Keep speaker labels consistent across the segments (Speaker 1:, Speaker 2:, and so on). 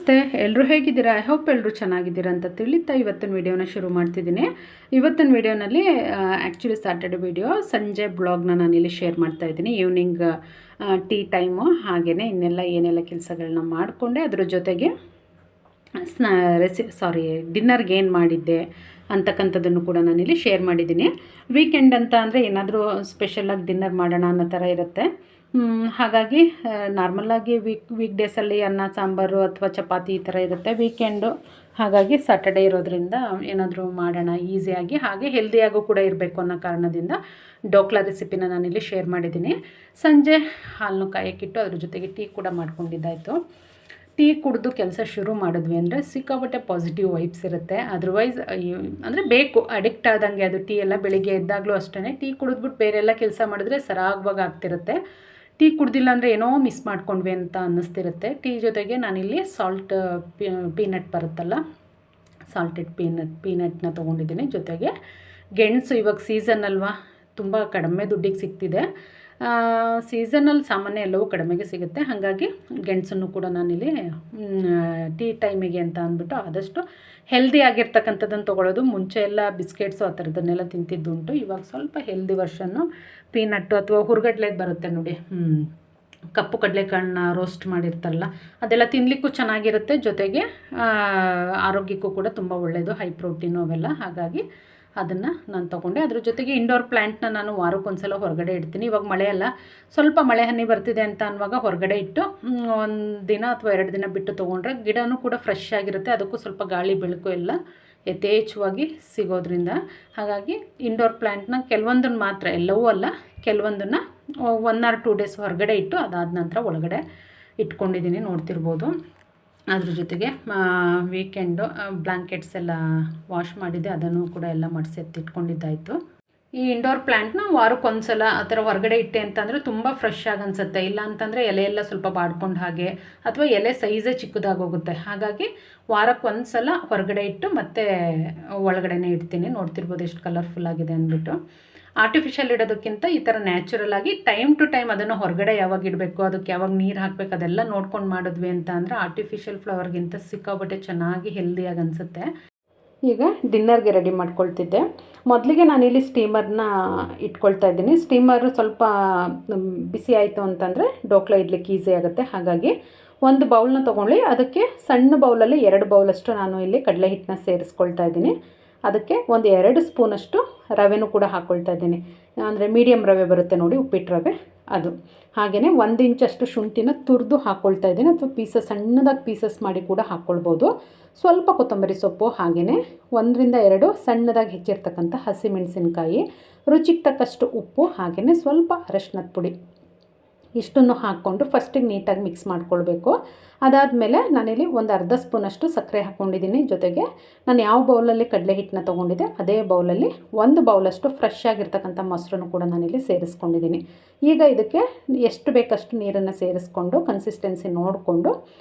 Speaker 1: ನಮಸ್ತೆ, ಎಲ್ಲರೂ ಹೇಗಿದ್ದೀರಾ? ಐ ಹೋಪ್ ಎಲ್ಲರೂ ಚೆನ್ನಾಗಿದ್ದೀರಾ ಅಂತ ತಿಳಿತಾ ಇವತ್ತಿನ ವಿಡಿಯೋನ ಶುರು ಮಾಡ್ತಿದ್ದೀನಿ. ಇವತ್ತಿನ ವಿಡಿಯೋನಲ್ಲಿ ಆ್ಯಕ್ಚುಲಿ ಸ್ಯಾಟರ್ಡೆ ವಿಡಿಯೋ ಸಂಜೆ ಬ್ಲಾಗ್ನ ನಾನಿಲ್ಲಿ ಶೇರ್ ಮಾಡ್ತಾಯಿದ್ದೀನಿ. ಈವ್ನಿಂಗ್ ಟೀ ಟೈಮು, ಹಾಗೆಯೇ ಇನ್ನೆಲ್ಲ ಏನೆಲ್ಲ ಕೆಲಸಗಳನ್ನ ಮಾಡಿಕೊಂಡೆ, ಅದ್ರ ಜೊತೆಗೆ ಡಿನ್ನರ್ಗೆ ಏನು ಮಾಡಿದ್ದೆ ಅಂತಕ್ಕಂಥದ್ದನ್ನು ಕೂಡ ನಾನಿಲ್ಲಿ ಶೇರ್ ಮಾಡಿದ್ದೀನಿ. ವೀಕೆಂಡ್ ಅಂತ ಅಂದರೆ ಏನಾದರೂ ಸ್ಪೆಷಲಾಗಿ ಡಿನ್ನರ್ ಮಾಡೋಣ ಅನ್ನೋ ಥರ ಇರುತ್ತೆ. ಹಾಗಾಗಿ ನಾರ್ಮಲಾಗಿ ವೀಕ್ ಡೇಸಲ್ಲಿ ಅನ್ನ ಸಾಂಬಾರು ಅಥವಾ ಚಪಾತಿ ಈ ಥರ ಇರುತ್ತೆ. ವೀಕೆಂಡು ಹಾಗಾಗಿ ಸ್ಯಾಟರ್ಡೇ ಇರೋದ್ರಿಂದ ಏನಾದರೂ ಮಾಡೋಣ ಈಸಿಯಾಗಿ, ಹಾಗೆ ಹೆಲ್ದಿಯಾಗೂ ಕೂಡ ಇರಬೇಕು ಅನ್ನೋ ಕಾರಣದಿಂದ ಡೋಕ್ಲಾ ರೆಸಿಪಿನ ನಾನಿಲ್ಲಿ ಶೇರ್ ಮಾಡಿದ್ದೀನಿ. ಸಂಜೆ ಹಾಲನ್ನು ಕಾಯಕ್ಕಿಟ್ಟು ಅದ್ರ ಜೊತೆಗೆ ಟೀ ಕೂಡ ಮಾಡ್ಕೊಂಡಿದ್ದಾಯಿತು. ಟೀ ಕುಡಿದು ಕೆಲಸ ಶುರು ಮಾಡಿದ್ವಿ ಅಂದರೆ ಸಿಕ್ಕಾಪಟ್ಟೆ ಪಾಸಿಟಿವ್ ವೈಬ್ಸ್ ಇರುತ್ತೆ. ಅದರ್ವೈಸ್ ಅಂದರೆ ಬೇಕು ಅಡಿಕ್ಟ್ ಆದಂಗೆ ಅದು ಟೀ ಎಲ್ಲ. ಬೆಳಿಗ್ಗೆ ಎದ್ದಾಗಲೂ ಅಷ್ಟೇ ಟೀ ಕುಡಿದ್ಬಿಟ್ಟು ಬೇರೆ ಎಲ್ಲ ಕೆಲಸ ಮಾಡಿದ್ರೆ ಸರಾಗವಾಗಿ ಆಗ್ತಿರುತ್ತೆ. ಟೀ ಕುಡ್ದಿಲ್ಲ ಅಂದರೆ ಏನೋ ಮಿಸ್ ಮಾಡ್ಕೊಂಡ್ವಿ ಅಂತ ಅನ್ನಿಸ್ತಿರುತ್ತೆ. ಟೀ ಜೊತೆಗೆ ನಾನಿಲ್ಲಿ ಪೀನಟ್ ಬರುತ್ತಲ್ಲ, ಸಾಲ್ಟೆಡ್ ಪೀನಟ್ನ ತೊಗೊಂಡಿದ್ದೀನಿ. ಜೊತೆಗೆ ಗೆಣಸು, ಇವಾಗ ಸೀಸನ್ ಅಲ್ವಾ, ತುಂಬ ಕಡಿಮೆ ದುಡ್ಡಿಗೆ ಸಿಗ್ತಿದೆ. ಸೀಸನಲ್ಲಿ ಸಾಮಾನ್ಯ ಎಲ್ಲವೂ ಕಡಿಮೆಗೆ ಸಿಗುತ್ತೆ, ಹಾಗಾಗಿ ಗೆಣಸನ್ನು ಕೂಡ ನಾನಿಲ್ಲಿ ಟೀ ಟೈಮಿಗೆ ಅಂತ ಅಂದ್ಬಿಟ್ಟು ಆದಷ್ಟು ಹೆಲ್ದಿ ಆಗಿರ್ತಕ್ಕಂಥದ್ದನ್ನು ತೊಗೊಳ್ಳೋದು. ಮುಂಚೆ ಎಲ್ಲ ಬಿಸ್ಕೆಟ್ಸು ಆ ಥರದನ್ನೆಲ್ಲ ತಿಂತಿದ್ದುಂಟು. ಇವಾಗ ಸ್ವಲ್ಪ ಹೆಲ್ದಿ ವರ್ಷನ್ನು ಪೀನಟ್ಟು ಅಥವಾ ಹುರ್ಗಡ್ಲೆದು ಬರುತ್ತೆ ನೋಡಿ, ಕಪ್ಪು ಕಡಲೆಕಾಳನ್ನ ರೋಸ್ಟ್ ಮಾಡಿರ್ತಾರಲ್ಲ, ಅದೆಲ್ಲ ತಿನ್ನಲಿಕ್ಕೂ ಚೆನ್ನಾಗಿರುತ್ತೆ. ಜೊತೆಗೆ ಆರೋಗ್ಯಕ್ಕೂ ಕೂಡ ತುಂಬ ಒಳ್ಳೆಯದು, ಹೈ ಪ್ರೋಟೀನು ಅವೆಲ್ಲ. ಹಾಗಾಗಿ ಅದನ್ನು ನಾನು ತೊಗೊಂಡೆ. ಅದ್ರ ಜೊತೆಗೆ ಇಂಡೋರ್ ಪ್ಲ್ಯಾಂಟ್ನ ನಾನು ವಾರಕ್ಕೊಂದ್ಸಲ ಹೊರಗಡೆ ಇಡ್ತೀನಿ. ಇವಾಗ ಮಳೆ ಅಲ್ಲ, ಸ್ವಲ್ಪ ಮಳೆ ಹನಿ ಬರ್ತಿದೆ ಅಂತ ಅನ್ನುವಾಗ ಹೊರಗಡೆ ಇಟ್ಟು 1 ದಿನ ಅಥವಾ 2 ದಿನ ಬಿಟ್ಟು ತೊಗೊಂಡ್ರೆ ಗಿಡನೂ ಕೂಡ ಫ್ರೆಶ್ ಆಗಿರುತ್ತೆ. ಅದಕ್ಕೂ ಸ್ವಲ್ಪ ಗಾಳಿ ಬೆಳಕು ಎಲ್ಲ ಯಥೇಚ್ಛವಾಗಿ ಸಿಗೋದ್ರಿಂದ. ಹಾಗಾಗಿ ಇಂಡೋರ್ ಪ್ಲ್ಯಾಂಟ್ನ ಕೆಲವೊಂದನ್ನು ಮಾತ್ರ, ಎಲ್ಲವೂ ಅಲ್ಲ, ಕೆಲವೊಂದನ್ನು 1 or 2 ಡೇಸ್ ಹೊರಗಡೆ ಇಟ್ಟು ಅದಾದ ನಂತರ ಒಳಗಡೆ ಇಟ್ಕೊಂಡಿದ್ದೀನಿ, ನೋಡ್ತಿರ್ಬೋದು. ಅದ್ರ ಜೊತೆಗೆ ವೀಕೆಂಡು ಬ್ಲ್ಯಾಂಕೆಟ್ಸ್ ಎಲ್ಲ ವಾಶ್ ಮಾಡಿದೆ, ಅದನ್ನು ಕೂಡ ಎಲ್ಲ ಮಡಿಸಿ ಎತ್ತಿಟ್ಕೊಂಡಿದ್ದಾಯಿತು. ಈ ಇಂಡೋರ್ ಪ್ಲ್ಯಾಂಟ್ನ ವಾರಕ್ಕೊಂದ್ಸಲ ಆ ಥರ ಹೊರಗಡೆ ಇಟ್ಟೆ ಅಂತಂದರೆ ತುಂಬ ಫ್ರೆಶ್ ಆಗಿ ಅನಿಸುತ್ತೆ. ಇಲ್ಲ ಅಂತಂದರೆ ಎಲೆ ಎಲ್ಲ ಸ್ವಲ್ಪ ಬಾಡ್ಕೊಂಡು ಹಾಗೆ, ಅಥವಾ ಎಲೆ ಸೈಜೇ ಚಿಕ್ಕದಾಗೋಗುತ್ತೆ. ಹಾಗಾಗಿ ವಾರಕ್ಕೊಂದ್ಸಲ ಹೊರಗಡೆ ಇಟ್ಟು ಮತ್ತೆ ಒಳಗಡೆನೇ ಇಡ್ತೀನಿ. ನೋಡ್ತಿರ್ಬೋದು ಎಷ್ಟು ಕಲರ್ಫುಲ್ ಆಗಿದೆ ಅಂದ್ಬಿಟ್ಟು. ಆರ್ಟಿಫಿಷಿಯಲ್ ಇಡೋದಕ್ಕಿಂತ ಈ ಥರ ನ್ಯಾಚುರಲ್ ಆಗಿ ಟೈಮ್ ಟು ಟೈಮ್ ಅದನ್ನು ಹೊರಗಡೆ ಯಾವಾಗ ಇಡಬೇಕು, ಅದಕ್ಕೆ ಯಾವಾಗ ನೀರು ಹಾಕಬೇಕು, ಅದೆಲ್ಲ ನೋಡ್ಕೊಂಡು ಮಾಡಿದ್ವಿ ಅಂತ ಅಂದರೆ ಆರ್ಟಿಫಿಷಿಯಲ್ ಫ್ಲವರ್ಗಿಂತ ಸಿಕ್ಕಾಬಟ್ಟೆ ಚೆನ್ನಾಗಿ ಹೆಲ್ದಿಯಾಗಿ ಅನಿಸುತ್ತೆ. ಈಗ ಡಿನ್ನರ್ಗೆ ರೆಡಿ ಮಾಡ್ಕೊಳ್ತಿದ್ದೆ. ಮೊದಲಿಗೆ ನಾನಿಲ್ಲಿ ಸ್ಟೀಮರ್ನ ಇಟ್ಕೊಳ್ತಾ ಇದ್ದೀನಿ. ಸ್ಟೀಮರು ಸ್ವಲ್ಪ ಬಿಸಿ ಆಯಿತು ಅಂತಂದರೆ ಡೋಕ್ಲಾ ಇಡ್ಲಿಕ್ಕೆ ಈಸಿ ಆಗುತ್ತೆ. ಹಾಗಾಗಿ ಒಂದು ಬೌಲ್ನ ತೊಗೊಳ್ಳಿ, ಅದಕ್ಕೆ ಸಣ್ಣ ಬೌಲಲ್ಲಿ 2 ಬೌಲಷ್ಟು ನಾನು ಇಲ್ಲಿ ಕಡಲೆ ಹಿಟ್ಟನ್ನ ಸೇರಿಸ್ಕೊಳ್ತಾ ಇದ್ದೀನಿ. ಅದಕ್ಕೆ 2 ಸ್ಪೂನಷ್ಟು ರವೆನೂ ಕೂಡ ಹಾಕ್ಕೊಳ್ತಾ ಇದ್ದೀನಿ. ಅಂದರೆ ಮೀಡಿಯಮ್ ರವೆ ಬರುತ್ತೆ ನೋಡಿ, ಉಪ್ಪಿಟ್ಟು ರವೆ, ಅದು. ಹಾಗೆಯೇ 1 ಇಂಚಷ್ಟು ಶುಂಠಿನ ತುರಿದು ಹಾಕ್ಕೊಳ್ತಾ ಇದ್ದೀನಿ, ಅಥವಾ ಸಣ್ಣದಾಗಿ ಪೀಸಸ್ ಮಾಡಿ ಕೂಡ ಹಾಕ್ಕೊಳ್ಬೋದು. ಸ್ವಲ್ಪ ಕೊತ್ತಂಬರಿ ಸೊಪ್ಪು, ಹಾಗೆಯೇ 1 ರಿಂದ 2 ಸಣ್ಣದಾಗಿ ಹೆಚ್ಚಿರ್ತಕ್ಕಂಥ ಹಸಿಮೆಣಸಿನಕಾಯಿ, ರುಚಿಗೆ ತಕ್ಕಷ್ಟು ಉಪ್ಪು, ಹಾಗೆಯೇ ಸ್ವಲ್ಪ ಅರಶಿನದ ಪುಡಿ, ಇಷ್ಟನ್ನು ಹಾಕ್ಕೊಂಡು ಫಸ್ಟಿಗೆ ನೀಟಾಗಿ ಮಿಕ್ಸ್ ಮಾಡ್ಕೊಳ್ಬೇಕು. ಅದಾದಮೇಲೆ ನಾನಿಲ್ಲಿ 1/2 ಸ್ಪೂನಷ್ಟು ಸಕ್ಕರೆ ಹಾಕ್ಕೊಂಡಿದ್ದೀನಿ. ಜೊತೆಗೆ ನಾನು ಯಾವ ಬೌಲಲ್ಲಿ ಕಡಲೆ ಹಿಟ್ಟನ್ನ ತೊಗೊಂಡಿದ್ದೆ ಅದೇ ಬೌಲಲ್ಲಿ 1 ಬೌಲಷ್ಟು ಫ್ರೆಶ್ ಆಗಿರ್ತಕ್ಕಂಥ ಮೊಸರನ್ನು ಕೂಡ ನಾನಿಲ್ಲಿ ಸೇರಿಸ್ಕೊಂಡಿದ್ದೀನಿ. ಈಗ ಇದಕ್ಕೆ ಎಷ್ಟು ಬೇಕಷ್ಟು ನೀರನ್ನು ಸೇರಿಸ್ಕೊಂಡು ಕನ್ಸಿಸ್ಟೆನ್ಸಿ ನೋಡಿಕೊಂಡು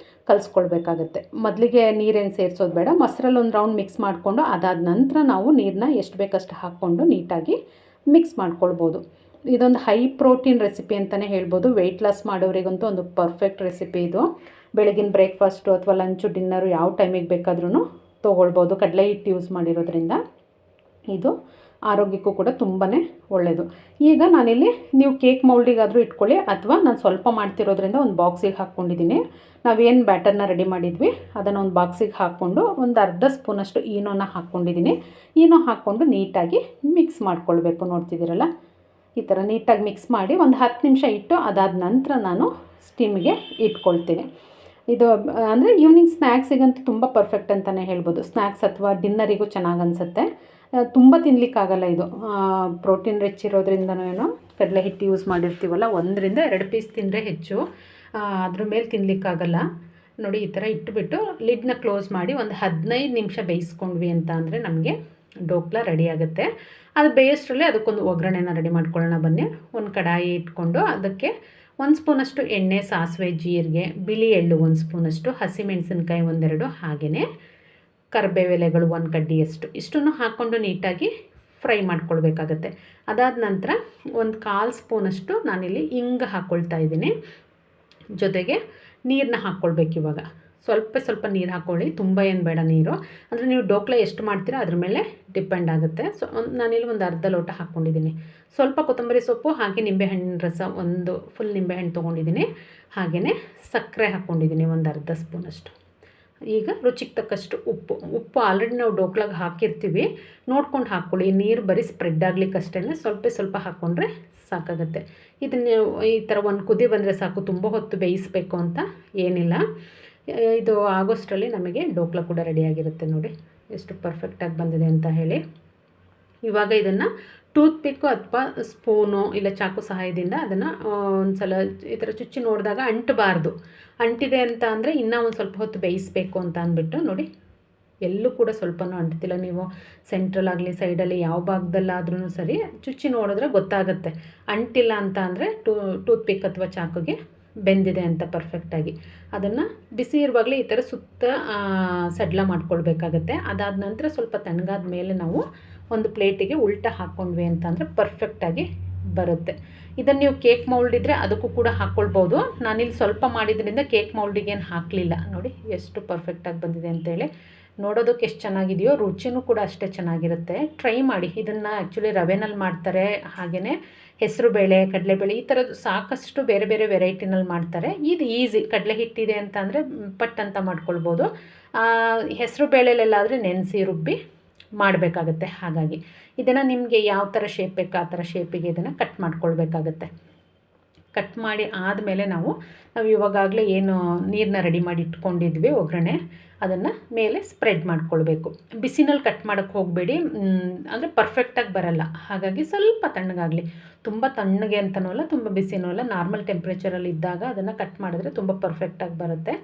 Speaker 1: ಕಲಿಸ್ಕೊಳ್ಬೇಕಾಗತ್ತೆ. ಮೊದಲಿಗೆ ನೀರೇನು ಸೇರಿಸೋದು ಬೇಡ, ಮೊಸರಲ್ಲಿ ಒಂದು ರೌಂಡ್ ಮಿಕ್ಸ್ ಮಾಡಿಕೊಂಡು ಅದಾದ ನಂತರ ನಾವು ನೀರನ್ನ ಎಷ್ಟು ಬೇಕಷ್ಟು ಹಾಕ್ಕೊಂಡು ನೀಟಾಗಿ ಮಿಕ್ಸ್ ಮಾಡ್ಕೊಳ್ಬೋದು. ಇದೊಂದು ಹೈ ಪ್ರೋಟೀನ್ ರೆಸಿಪಿ ಅಂತಲೇ ಹೇಳ್ಬೋದು. ವೆಯ್ಟ್ ಲಾಸ್ ಮಾಡೋರಿಗಂತೂ ಒಂದು ಪರ್ಫೆಕ್ಟ್ ರೆಸಿಪಿ ಇದು. ಬೆಳಗಿನ ಬ್ರೇಕ್ಫಾಸ್ಟು ಅಥವಾ ಲಂಚು, ಡಿನ್ನರು ಯಾವ ಟೈಮಿಗೆ ಬೇಕಾದ್ರೂ ತೊಗೊಳ್ಬೋದು. ಕಡಲೆ ಹಿಟ್ಟು ಯೂಸ್ ಮಾಡಿರೋದ್ರಿಂದ ಇದು ಆರೋಗ್ಯಕ್ಕೂ ಕೂಡ ತುಂಬಾ ಒಳ್ಳೆಯದು. ಈಗ ನಾನಿಲ್ಲಿ ನೀವು ಕೇಕ್ ಮೌಲ್ಡಿಗಾದರೂ ಇಟ್ಕೊಳ್ಳಿ, ಅಥವಾ ನಾನು ಸ್ವಲ್ಪ ಮಾಡ್ತಿರೋದ್ರಿಂದ ಒಂದು ಬಾಕ್ಸಿಗೆ ಹಾಕ್ಕೊಂಡಿದ್ದೀನಿ. ನಾವೇನು ಬ್ಯಾಟರ್ನ ರೆಡಿ ಮಾಡಿದ್ವಿ ಅದನ್ನು ಒಂದು ಬಾಕ್ಸಿಗೆ ಹಾಕ್ಕೊಂಡು 1/2 ಸ್ಪೂನಷ್ಟು ಈನೋನ ಹಾಕ್ಕೊಂಡಿದ್ದೀನಿ. ಈನೋ ಹಾಕ್ಕೊಂಡು ನೀಟಾಗಿ ಮಿಕ್ಸ್ ಮಾಡ್ಕೊಳ್ಬೇಕು. ನೋಡ್ತಿದ್ದೀರಲ್ಲ, ಈ ಥರ ನೀಟಾಗಿ ಮಿಕ್ಸ್ ಮಾಡಿ ಒಂದು 10 ನಿಮಿಷ ಇಟ್ಟು ಅದಾದ ನಂತರ ನಾನು ಸ್ಟೀಮಿಗೆ ಇಟ್ಕೊಳ್ತೀನಿ. ಇದು ಅಂದರೆ ಈವ್ನಿಂಗ್ ಸ್ನ್ಯಾಕ್ಸಿಗಂತೂ ತುಂಬ ಪರ್ಫೆಕ್ಟ್ ಅಂತಲೇ ಹೇಳ್ಬೋದು. ಸ್ನ್ಯಾಕ್ಸ್ ಅಥವಾ ಡಿನ್ನರಿಗೂ ಚೆನ್ನಾಗಿ ಅನಿಸುತ್ತೆ. ತುಂಬ ತಿನ್ನಲಿಕ್ಕಾಗಲ್ಲ ಇದು, ಪ್ರೋಟೀನ್ ರಿಚ್ ಇರೋದ್ರಿಂದನೂ ಏನೋ ಕಡಲೆ ಹಿಟ್ಟು ಯೂಸ್ ಮಾಡಿರ್ತೀವಲ್ಲ, 1 ರಿಂದ 2 ಪೀಸ್ ತಿಂದರೆ ಹೆಚ್ಚು, ಅದ್ರ ಮೇಲೆ ತಿನ್ನಲಿಕ್ಕಾಗಲ್ಲ. ನೋಡಿ, ಈ ಥರ ಇಟ್ಟುಬಿಟ್ಟು ಲಿಡ್ನ ಕ್ಲೋಸ್ ಮಾಡಿ ಒಂದು 15 ನಿಮಿಷ ಬೇಯಿಸ್ಕೊಂಡ್ವಿ ಅಂತ ಅಂದರೆ ನಮಗೆ ಡೋಕ್ಲಾ ರೆಡಿ ಆಗುತ್ತೆ. ಅದು ಬೇಯಿಸ್ಟ್ರಲ್ಲಿ ಅದಕ್ಕೊಂದು ಒಗ್ಗರಣೆನ ರೆಡಿ ಮಾಡ್ಕೊಳ್ಳೋಣ ಬನ್ನಿ. ಒಂದು ಕಡಾಯಿ ಇಟ್ಕೊಂಡು ಅದಕ್ಕೆ 1 ಸ್ಪೂನಷ್ಟು ಎಣ್ಣೆ, ಸಾಸಿವೆ, ಜೀರಿಗೆ, ಬಿಳಿ ಎಳ್ಳು 1 ಸ್ಪೂನಷ್ಟು, ಹಸಿಮೆಣಸಿನ್ಕಾಯಿ 1-2, ಹಾಗೆಯೇ ಕರಿಬೇವೆಲೆಗಳು 1 ಕಡ್ಡಿಯಷ್ಟು, ಇಷ್ಟನ್ನು ಹಾಕ್ಕೊಂಡು ನೀಟಾಗಿ ಫ್ರೈ ಮಾಡ್ಕೊಳ್ಬೇಕಾಗತ್ತೆ. ಅದಾದ ನಂತರ 1/4 ಸ್ಪೂನಷ್ಟು ನಾನಿಲ್ಲಿ ಇಂಗು ಹಾಕ್ಕೊಳ್ತಾ ಇದ್ದೀನಿ. ಜೊತೆಗೆ ನೀರನ್ನ ಹಾಕ್ಕೊಳ್ಬೇಕು. ಇವಾಗ ಸ್ವಲ್ಪ ಸ್ವಲ್ಪ ನೀರು ಹಾಕ್ಕೊಳ್ಳಿ, ತುಂಬ ಏನು ಬೇಡ ನೀರು. ಅಂದರೆ ನೀವು ಡೋಕ್ಲ ಎಷ್ಟು ಮಾಡ್ತೀರೋ ಅದ್ರ ಮೇಲೆ ಡಿಪೆಂಡ್ ಆಗುತ್ತೆ. ಸೊ ನಾನಿಲ್ಲಿ ಒಂದು ಅರ್ಧ ಲೋಟ ಹಾಕ್ಕೊಂಡಿದ್ದೀನಿ. ಸ್ವಲ್ಪ ಕೊತ್ತಂಬರಿ ಸೊಪ್ಪು ಹಾಗೆ ನಿಂಬೆಹಣ್ಣಿನ ರಸ, ಒಂದು ಫುಲ್ ನಿಂಬೆಹಣ್ಣು ತೊಗೊಂಡಿದ್ದೀನಿ. ಹಾಗೆಯೇ ಸಕ್ಕರೆ ಹಾಕ್ಕೊಂಡಿದ್ದೀನಿ ಒಂದು ಅರ್ಧ ಸ್ಪೂನಷ್ಟು. ಈಗ ರುಚಿಗೆ ತಕ್ಕಷ್ಟು ಉಪ್ಪು ಆಲ್ರೆಡಿ ನಾವು ಡೋಕ್ಲಾಗ ಹಾಕಿರ್ತೀವಿ, ನೋಡ್ಕೊಂಡು ಹಾಕ್ಕೊಳ್ಳಿ. ನೀರು ಬರೀ ಸ್ಪ್ರೆಡ್ ಆಗ್ಲಿಕ್ಕಷ್ಟೇ ಸ್ವಲ್ಪ ಸ್ವಲ್ಪ ಹಾಕ್ಕೊಂಡ್ರೆ ಸಾಕಾಗುತ್ತೆ. ಇದನ್ನು ಈ ಥರ ಒಂದು ಕುದಿ ಬಂದರೆ ಸಾಕು, ತುಂಬ ಹೊತ್ತು ಬೇಯಿಸಬೇಕು ಅಂತ ಏನಿಲ್ಲ. ಇದು ಆಗೋಷ್ಟರಲ್ಲಿ ನಮಗೆ ಡೋಕ್ಲಾ ಕೂಡ ರೆಡಿಯಾಗಿರುತ್ತೆ. ನೋಡಿ ಎಷ್ಟು ಪರ್ಫೆಕ್ಟಾಗಿ ಬಂದಿದೆ ಅಂತ ಹೇಳಿ. ಇವಾಗ ಇದನ್ನು ಟೂತ್ ಪಿಕ್ಕು ಅಥವಾ ಸ್ಪೂನು ಇಲ್ಲ ಚಾಕು ಸಹಾಯದಿಂದ ಅದನ್ನು ಒಂದು ಸಲ ಈ ಥರ ಚುಚ್ಚಿ ನೋಡಿದಾಗ ಅಂಟಬಾರ್ದು. ಅಂಟಿದೆ ಅಂತ ಅಂದರೆ ಇನ್ನೂ ಒಂದು ಸ್ವಲ್ಪ ಹೊತ್ತು ಬೇಯಿಸಬೇಕು ಅಂತ ಅಂದ್ಬಿಟ್ಟು ನೋಡಿ, ಎಲ್ಲೂ ಕೂಡ ಸ್ವಲ್ಪನೂ ಅಂಟ್ತಿಲ್ಲ. ನೀವು ಸೆಂಟ್ರಲ್ ಆಗಲಿ ಸೈಡಲ್ಲಿ ಯಾವ ಭಾಗದಲ್ಲಾದ್ರೂ ಸರಿ ಚುಚ್ಚಿ ನೋಡಿದ್ರೆ ಗೊತ್ತಾಗುತ್ತೆ. ಅಂಟಿಲ್ಲ ಅಂತ ಅಂದರೆ ಟೂತ್ ಪಿಕ್ ಅಥವಾ ಚಾಕುಗೆ ಬೆಂದಿದೆ ಅಂತ ಪರ್ಫೆಕ್ಟಾಗಿ. ಅದನ್ನು ಬಿಸಿ ಇರುವಾಗಲೇ ಈ ಥರ ಸುತ್ತ ಸಡ್ಲ ಮಾಡ್ಕೊಳ್ಬೇಕಾಗತ್ತೆ. ಅದಾದ ನಂತರ ಸ್ವಲ್ಪ ತಣ್ಣಗಾದ ಮೇಲೆ ನಾವು ಒಂದು ಪ್ಲೇಟಿಗೆ ಉಲ್ಟಾ ಹಾಕ್ಕೊಂಡ್ವಿ ಅಂತ ಅಂದರೆ ಪರ್ಫೆಕ್ಟಾಗಿ ಬರುತ್ತೆ. ಇದನ್ನು ನೀವು ಕೇಕ್ ಮೌಲ್ಡ್ ಇದ್ದರೆ ಅದಕ್ಕೂ ಕೂಡ ಹಾಕ್ಕೊಳ್ಬೋದು. ನಾನಿಲ್ಲಿ ಸ್ವಲ್ಪ ಮಾಡಿದ್ರಿಂದ ಕೇಕ್ ಮೌಲ್ಡಿಗೆ ಏನು ಹಾಕಲಿಲ್ಲ. ನೋಡಿ ಎಷ್ಟು ಪರ್ಫೆಕ್ಟಾಗಿ ಬಂದಿದೆ ಅಂತೇಳಿ. ನೋಡೋದಕ್ಕೆ ಎಷ್ಟು ಚೆನ್ನಾಗಿದೆಯೋ ರುಚಿನೂ ಕೂಡ ಅಷ್ಟೇ ಚೆನ್ನಾಗಿರುತ್ತೆ. ಟ್ರೈ ಮಾಡಿ. ಇದನ್ನು ಆ್ಯಕ್ಚುಲಿ ರವೆನಲ್ಲಿ ಮಾಡ್ತಾರೆ, ಹಾಗೆಯೇ ಹೆಸರುಬೇಳೆ, ಕಡಲೆಬೇಳೆ ಈ ಥರದ್ದು ಸಾಕಷ್ಟು ಬೇರೆ ಬೇರೆ ವೆರೈಟಿನಲ್ಲಿ ಮಾಡ್ತಾರೆ. ಇದು ಈಸಿ. ಕಡಲೆ ಹಿಟ್ಟಿದೆ ಅಂತ ಅಂದರೆ ಪಟ್ ಅಂತ ಮಾಡ್ಕೊಳ್ಬೋದು. ಹೆಸರು ಬೇಳೆಲೆಲ್ಲಾದರೆ ನೆನೆಸಿ ರುಬ್ಬಿ ಮಾಡಬೇಕಾಗತ್ತೆ. ಹಾಗಾಗಿ ಇದನ್ನು ನಿಮಗೆ ಯಾವ ಥರ ಶೇಪ್ ಬೇಕು ಆ ಥರ ಶೇಪಿಗೆ ಇದನ್ನು ಕಟ್ ಮಾಡ್ಕೊಳ್ಬೇಕಾಗತ್ತೆ. ಕಟ್ ಮಾಡಿ ಆದಮೇಲೆ ನಾವು ಇವಾಗಲೇ ಏನು ನೀರನ್ನ ರೆಡಿ ಮಾಡಿ ಇಟ್ಕೊಂಡಿದ್ವಿ ಒಗ್ಗರಣೆ, ಅದನ್ನು ಮೇಲೆ ಸ್ಪ್ರೆಡ್ ಮಾಡ್ಕೊಳ್ಬೇಕು. ಬಿಸಿನಲ್ಲಿ ಕಟ್ ಮಾಡೋಕ್ಕೆ ಹೋಗಬೇಡಿ, ಅಂದರೆ ಪರ್ಫೆಕ್ಟಾಗಿ ಬರಲ್ಲ. ಹಾಗಾಗಿ ಸ್ವಲ್ಪ ತಣ್ಣಗಾಗಲಿ. ತುಂಬ ತಣ್ಣಗೆ ಅಂತನೂ ಅಲ್ಲ, ತುಂಬ ಬಿಸಿನೂ ಅಲ್ಲ, ನಾರ್ಮಲ್ ಟೆಂಪ್ರೇಚರಲ್ಲಿ ಇದ್ದಾಗ ಅದನ್ನು ಕಟ್ ಮಾಡಿದ್ರೆ ತುಂಬ ಪರ್ಫೆಕ್ಟಾಗಿ ಬರುತ್ತೆ.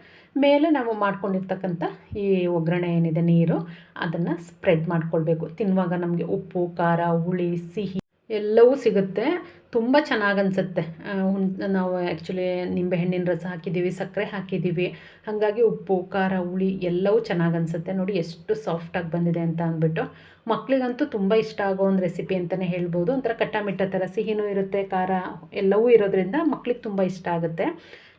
Speaker 1: ಮೇಲೆ ನಾವು ಮಾಡ್ಕೊಂಡಿರ್ತಕ್ಕಂಥ ಈ ಒಗ್ಗರಣೆ ಏನಿದೆ ನೀರು, ಅದನ್ನು ಸ್ಪ್ರೆಡ್ ಮಾಡ್ಕೊಳ್ಬೇಕು. ತಿನ್ನುವಾಗ ನಮಗೆ ಉಪ್ಪು, ಖಾರ, ಹುಳಿ, ಸಿಹಿ ಎಲ್ಲವೂ ಸಿಗುತ್ತೆ. ತುಂಬ ಚೆನ್ನಾಗಿ ಅನಿಸುತ್ತೆ. ನಾವು ಆ್ಯಕ್ಚುಲಿ ನಿಂಬೆಹಣ್ಣಿನ ರಸ ಹಾಕಿದ್ದೀವಿ, ಸಕ್ಕರೆ ಹಾಕಿದ್ದೀವಿ, ಹಾಗಾಗಿ ಉಪ್ಪು, ಖಾರ, ಹುಳಿ ಎಲ್ಲವೂ ಚೆನ್ನಾಗಿ ಅನಿಸುತ್ತೆ. ನೋಡಿ ಎಷ್ಟು ಸಾಫ್ಟಾಗಿ ಬಂದಿದೆ ಅಂತ ಅಂದ್ಬಿಟ್ಟು. ಮಕ್ಕಳಿಗಂತೂ ತುಂಬ ಇಷ್ಟ ಆಗೋ ಒಂದು ರೆಸಿಪಿ ಅಂತಲೇ ಹೇಳ್ಬೋದು. ಒಂಥರ ಕಟ್ಟ ಥರ ಸಿಹಿನೂ ಇರುತ್ತೆ, ಖಾರ ಎಲ್ಲವೂ ಇರೋದ್ರಿಂದ ಮಕ್ಳಿಗೆ ತುಂಬ ಇಷ್ಟ ಆಗುತ್ತೆ.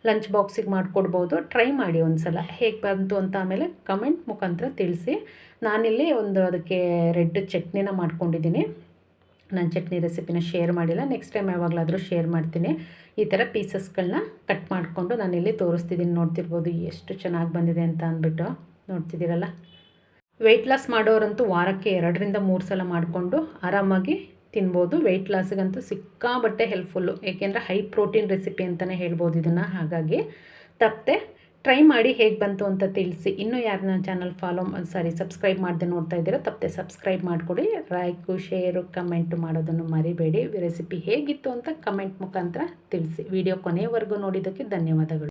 Speaker 1: ಲಂಚ್ ಬಾಕ್ಸಿಗೆ ಮಾಡಿಕೊಡ್ಬೋದು. ಟ್ರೈ ಮಾಡಿ ಒಂದು ಸಲ, ಹೇಗೆ ಬಂತು ಅಂತ ಆಮೇಲೆ ಕಮೆಂಟ್ ಮುಖಾಂತರ ತಿಳಿಸಿ. ನಾನಿಲ್ಲಿ ಒಂದು ಅದಕ್ಕೆ ರೆಡ್ ಚಟ್ನಿನ ಮಾಡ್ಕೊಂಡಿದ್ದೀನಿ. ನಾನು ಚಟ್ನಿ ರೆಸಿಪಿನ ಶೇರ್ ಮಾಡಿಲ್ಲ, ನೆಕ್ಸ್ಟ್ ಟೈಮ್ ಯಾವಾಗಲಾದರೂ ಶೇರ್ ಮಾಡ್ತೀನಿ. ಈ ಥರ ಪೀಸಸ್ಗಳನ್ನ ಕಟ್ ಮಾಡಿಕೊಂಡು ನಾನಿಲ್ಲಿ ತೋರಿಸ್ತಿದ್ದೀನಿ. ನೋಡ್ತಿರ್ಬೋದು ಎಷ್ಟು ಚೆನ್ನಾಗಿ ಬಂದಿದೆ ಅಂತ ಅಂದ್ಬಿಟ್ಟು. ನೋಡ್ತಿದ್ದೀರಲ್ಲ. ವೆಯ್ಟ್ ಲಾಸ್ ಮಾಡೋರಂತೂ ವಾರಕ್ಕೆ 2ರಿಂದ 3 ಸಲ ಮಾಡಿಕೊಂಡು ಆರಾಮಾಗಿ ತಿನ್ಬೋದು. ವೆಯ್ಟ್ ಲಾಸಿಗಂತೂ ಸಿಕ್ಕಾಬಟ್ಟೆ ಹೆಲ್ಪ್ಫುಲ್ಲು, ಏಕೆಂದರೆ ಹೈ ಪ್ರೋಟೀನ್ ರೆಸಿಪಿ ಅಂತಲೇ ಹೇಳ್ಬೋದು ಇದನ್ನು. ಹಾಗಾಗಿ ತಪ್ಪದೆ ಟ್ರೈ ಮಾಡಿ, ಹೇಗೆ ಬಂತು ಅಂತ ತಿಳಿಸಿ. ಇನ್ನೂ ಯಾರು ನನ್ನ ಚಾನಲ್ ಸಬ್ಸ್ಕ್ರೈಬ್ ಮಾಡದೆ ನೋಡ್ತಾ ಇದ್ದೀರಾ, ತಪ್ಪದೆ ಸಬ್ಸ್ಕ್ರೈಬ್ ಮಾಡಿಕೊಡಿ. ಲೈಕು, ಶೇರು, ಕಮೆಂಟು ಮಾಡೋದನ್ನು ಮರಿಬೇಡಿ. ರೆಸಿಪಿ ಹೇಗಿತ್ತು ಅಂತ ಕಮೆಂಟ್ ಮುಖಾಂತರ ತಿಳಿಸಿ. ವಿಡಿಯೋ ಕೊನೆಯವರೆಗೂ ನೋಡಿದ್ದಕ್ಕೆ ಧನ್ಯವಾದಗಳು.